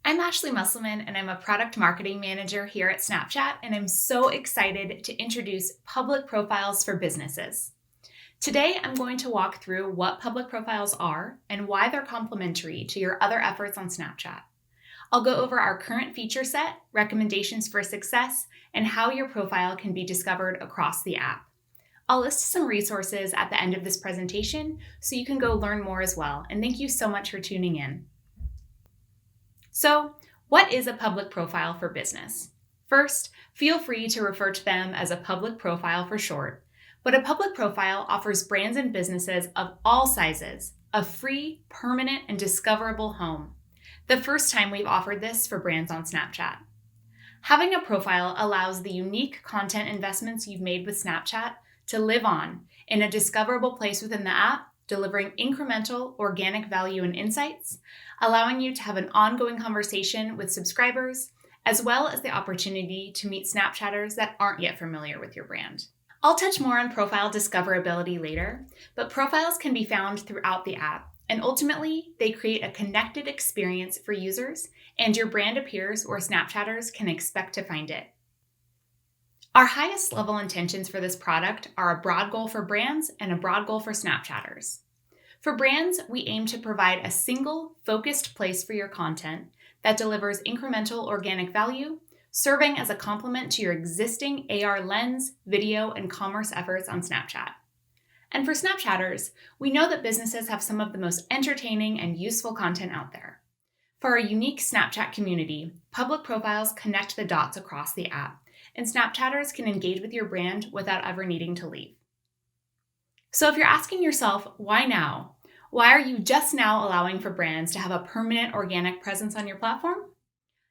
I'm Ashley Musselman, and I'm a product marketing manager here at Snapchat, and I'm so excited to introduce public profiles for businesses. Today, I'm going to walk through what public profiles are and why they're complementary to your other efforts on Snapchat. I'll go over our current feature set, recommendations for success, and how your profile can be discovered across the app. I'll list some resources at the end of this presentation so you can go learn more as well, and thank you so much for tuning in. So, what is a public profile for business? First, feel free to refer to them as a public profile for short, but a public profile offers brands and businesses of all sizes a free, permanent, and discoverable home. The first time we've offered this for brands on Snapchat. Having a profile allows the unique content investments you've made with Snapchat to live on in a discoverable place within the app, delivering incremental organic value and insights, allowing you to have an ongoing conversation with subscribers, as well as the opportunity to meet Snapchatters that aren't yet familiar with your brand. I'll touch more on profile discoverability later, but profiles can be found throughout the app, and ultimately, they create a connected experience for users, and your brand appears where Snapchatters can expect to find it. Our highest level intentions for this product are a broad goal for brands and a broad goal for Snapchatters. For brands, we aim to provide a single, focused place for your content that delivers incremental organic value, serving as a complement to your existing AR lens, video, and commerce efforts on Snapchat. And for Snapchatters, we know that businesses have some of the most entertaining and useful content out there. For our unique Snapchat community, public profiles connect the dots across the app, and Snapchatters can engage with your brand without ever needing to leave. So if you're asking yourself, why now? Why are you just now allowing for brands to have a permanent organic presence on your platform?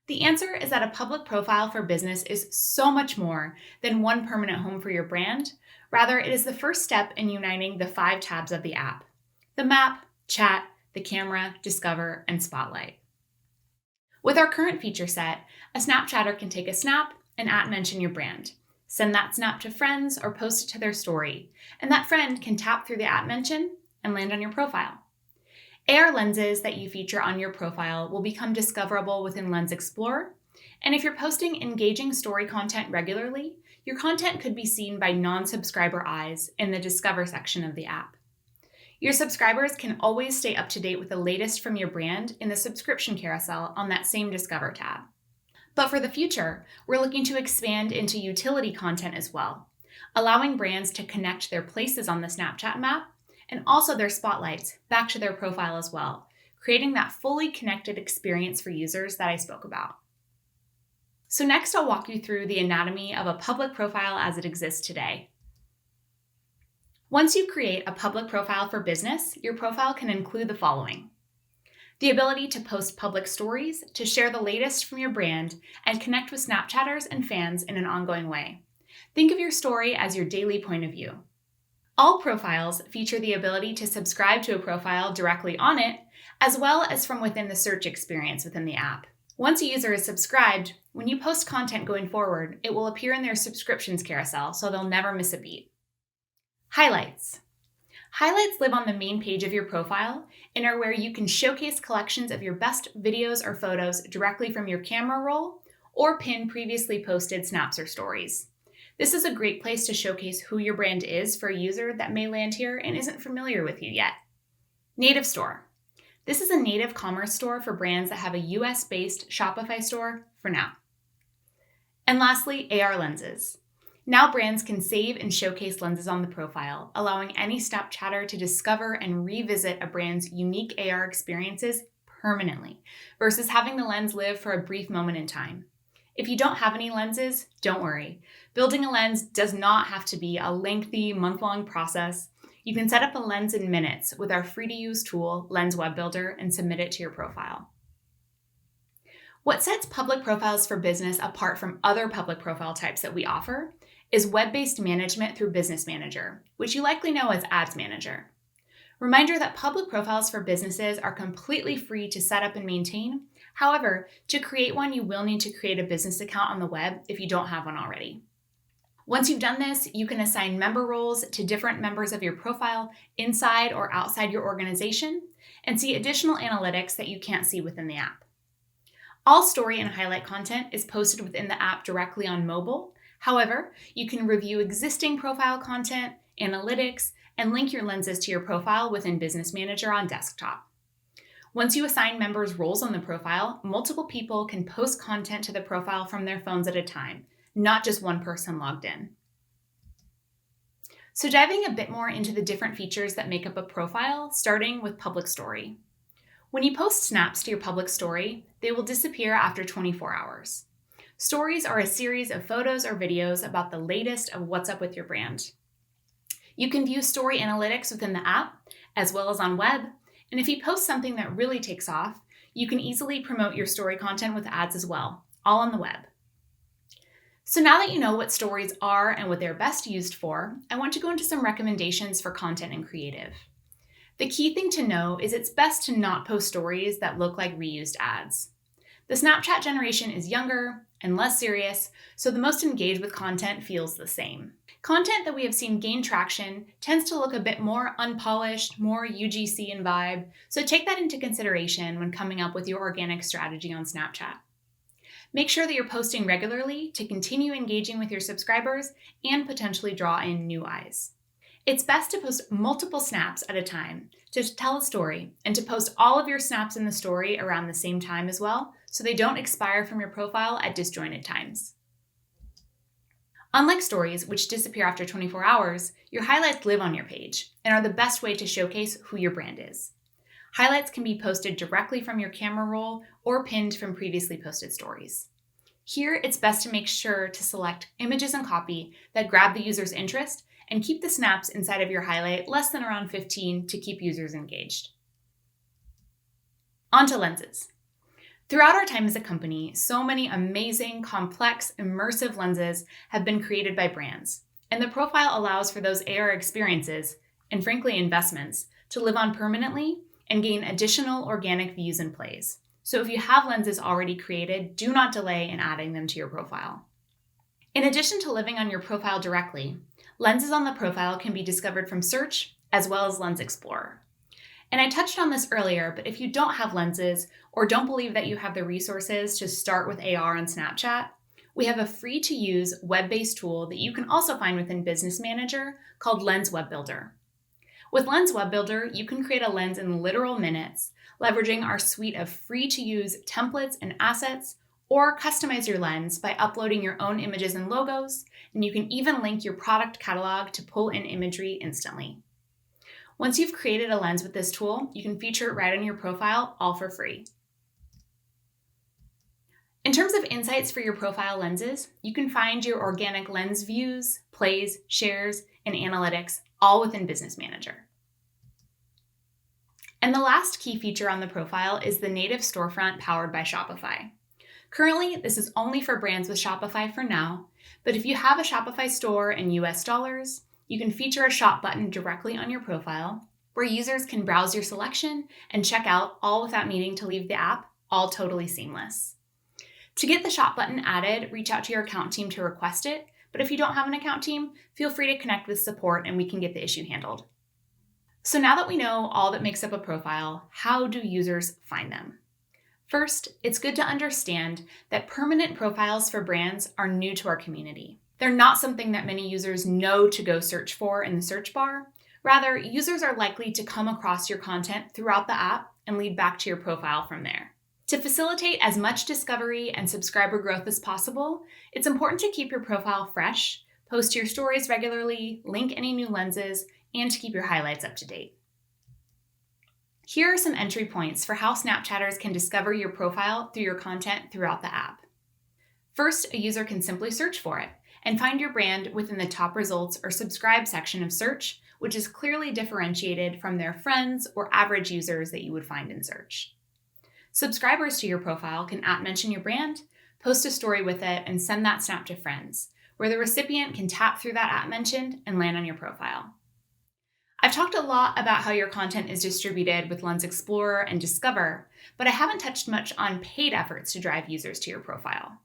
The answer is that a public profile for business is so much more than one permanent home for your brand. Rather, it is the first step in uniting the 5 tabs of the app: the map, chat, the camera, discover, and spotlight. With our current feature set, a Snapchatter can take a snap and @mention your brand. Send that snap to friends or post it to their story, and that friend can tap through the @mention and land on your profile. AR lenses that you feature on your profile will become discoverable within Lens Explorer, and if you're posting engaging story content regularly, your content could be seen by non-subscriber eyes in the Discover section of the app. Your subscribers can always stay up to date with the latest from your brand in the subscription carousel on that same Discover tab. But for the future, we're looking to expand into utility content as well, allowing brands to connect their places on the Snapchat map and also their spotlights back to their profile as well, creating that fully connected experience for users that I spoke about. So next, I'll walk you through the anatomy of a public profile as it exists today. Once you create a public profile for business, your profile can include the following: the ability to post public stories, to share the latest from your brand, and connect with Snapchatters and fans in an ongoing way. Think of your story as your daily point of view. All profiles feature the ability to subscribe to a profile directly on it, as well as from within the search experience within the app. Once a user is subscribed, when you post content going forward, it will appear in their subscriptions carousel, so they'll never miss a beat. Highlights. Highlights live on the main page of your profile and are where you can showcase collections of your best videos or photos directly from your camera roll or pin previously posted snaps or stories. This is a great place to showcase who your brand is for a user that may land here and isn't familiar with you yet. Native Store. This is a native commerce store for brands that have a US-based Shopify store for now. And lastly, AR lenses. Now brands can save and showcase lenses on the profile, allowing any Snapchatter to discover and revisit a brand's unique AR experiences permanently, versus having the lens live for a brief moment in time. If you don't have any lenses, don't worry. Building a lens does not have to be a lengthy, month-long process. You can set up a lens in minutes with our free-to-use tool, Lens Web Builder, and submit it to your profile. What sets public profiles for business apart from other public profile types that we offer is web-based management through Business Manager, which you likely know as Ads Manager. Reminder that public profiles for businesses are completely free to set up and maintain. However, to create one, you will need to create a business account on the web if you don't have one already. Once you've done this, you can assign member roles to different members of your profile inside or outside your organization and see additional analytics that you can't see within the app. All story and highlight content is posted within the app directly on mobile. However, you can review existing profile content, analytics, and link your lenses to your profile within Business Manager on desktop. Once you assign members roles on the profile, multiple people can post content to the profile from their phones at a time, not just one person logged in. So diving a bit more into the different features that make up a profile, starting with Public Story. When you post snaps to your public story, they will disappear after 24 hours. Stories are a series of photos or videos about the latest of what's up with your brand. You can view story analytics within the app, as well as on web, and if you post something that really takes off, you can easily promote your story content with ads as well, all on the web. So now that you know what stories are and what they're best used for, I want to go into some recommendations for content and creative. The key thing to know is it's best to not post stories that look like reused ads. The Snapchat generation is younger and less serious, so the most engaged with content feels the same. Content that we have seen gain traction tends to look a bit more unpolished, more UGC in vibe, so take that into consideration when coming up with your organic strategy on Snapchat. Make sure that you're posting regularly to continue engaging with your subscribers and potentially draw in new eyes. It's best to post multiple snaps at a time to tell a story, and to post all of your snaps in the story around the same time as well, so they don't expire from your profile at disjointed times. Unlike stories, which disappear after 24 hours, your highlights live on your page and are the best way to showcase who your brand is. Highlights can be posted directly from your camera roll or pinned from previously posted stories. Here, it's best to make sure to select images and copy that grab the user's interest and keep the snaps inside of your highlight less than around 15 to keep users engaged. On to lenses. Throughout our time as a company, so many amazing, complex, immersive lenses have been created by brands, and the profile allows for those AR experiences, and frankly investments, to live on permanently and gain additional organic views and plays. So if you have lenses already created, do not delay in adding them to your profile. In addition to living on your profile directly, lenses on the profile can be discovered from search as well as Lens Explorer. And I touched on this earlier, but if you don't have lenses or don't believe that you have the resources to start with AR on Snapchat, we have a free-to-use web-based tool that you can also find within Business Manager called Lens Web Builder. With Lens Web Builder, you can create a lens in literal minutes, leveraging our suite of free-to-use templates and assets, or customize your lens by uploading your own images and logos, and you can even link your product catalog to pull in imagery instantly. Once you've created a lens with this tool, you can feature it right on your profile, all for free. In terms of insights for your profile lenses, you can find your organic lens views, plays, shares, and analytics all within Business Manager. And the last key feature on the profile is the native storefront powered by Shopify. Currently, this is only for brands with Shopify for now, but if you have a Shopify store in US dollars, you can feature a shop button directly on your profile where users can browse your selection and check out all without needing to leave the app, all totally seamless. To get the shop button added, reach out to your account team to request it, but if you don't have an account team, feel free to connect with support and we can get the issue handled. So now that we know all that makes up a profile, how do users find them? First, it's good to understand that permanent profiles for brands are new to our community. They're not something that many users know to go search for in the search bar. Rather, users are likely to come across your content throughout the app and lead back to your profile from there. To facilitate as much discovery and subscriber growth as possible, it's important to keep your profile fresh, post your stories regularly, link any new lenses, and to keep your highlights up to date. Here are some entry points for how Snapchatters can discover your profile through your content throughout the app. First, a user can simply search for it and find your brand within the top results or subscribe section of search, which is clearly differentiated from their friends or average users that you would find in search. Subscribers to your profile can @mention your brand, post a story with it, and send that snap to friends, where the recipient can tap through that @mentioned and land on your profile. I've talked a lot about how your content is distributed with Lens Explorer and Discover, but I haven't touched much on paid efforts to drive users to your profile.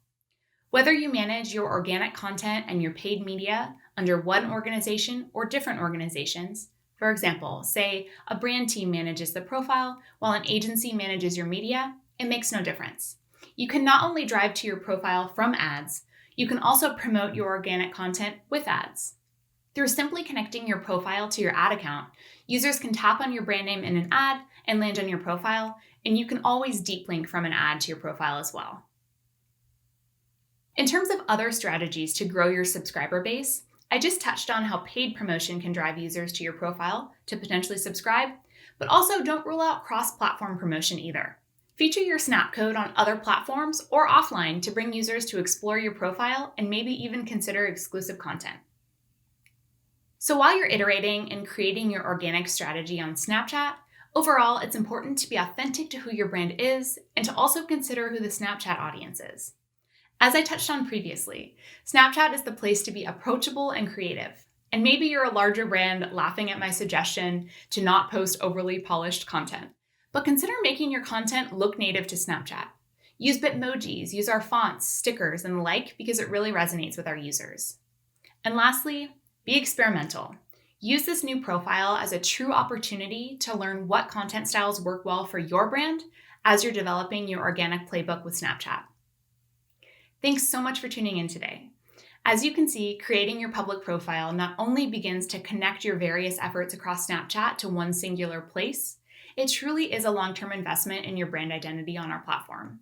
Whether you manage your organic content and your paid media under one organization or different organizations, for example, say a brand team manages the profile while an agency manages your media, it makes no difference. You can not only drive to your profile from ads, you can also promote your organic content with ads. Through simply connecting your profile to your ad account, users can tap on your brand name in an ad and land on your profile, and you can always deep link from an ad to your profile as well. In terms of other strategies to grow your subscriber base, I just touched on how paid promotion can drive users to your profile to potentially subscribe, but also don't rule out cross-platform promotion either. Feature your Snap code on other platforms or offline to bring users to explore your profile and maybe even consider exclusive content. So while you're iterating and creating your organic strategy on Snapchat, overall, it's important to be authentic to who your brand is and to also consider who the Snapchat audience is. As I touched on previously, Snapchat is the place to be approachable and creative. And maybe you're a larger brand laughing at my suggestion to not post overly polished content. But consider making your content look native to Snapchat. Use Bitmojis, use our fonts, stickers, and the like because it really resonates with our users. And lastly, be experimental. Use this new profile as a true opportunity to learn what content styles work well for your brand as you're developing your organic playbook with Snapchat. Thanks so much for tuning in today. As you can see, creating your public profile not only begins to connect your various efforts across Snapchat to one singular place, it truly is a long-term investment in your brand identity on our platform.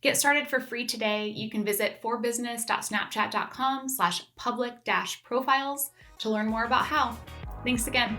Get started for free today. You can visit forbusiness.snapchat.com/public-profiles to learn more about how. Thanks again.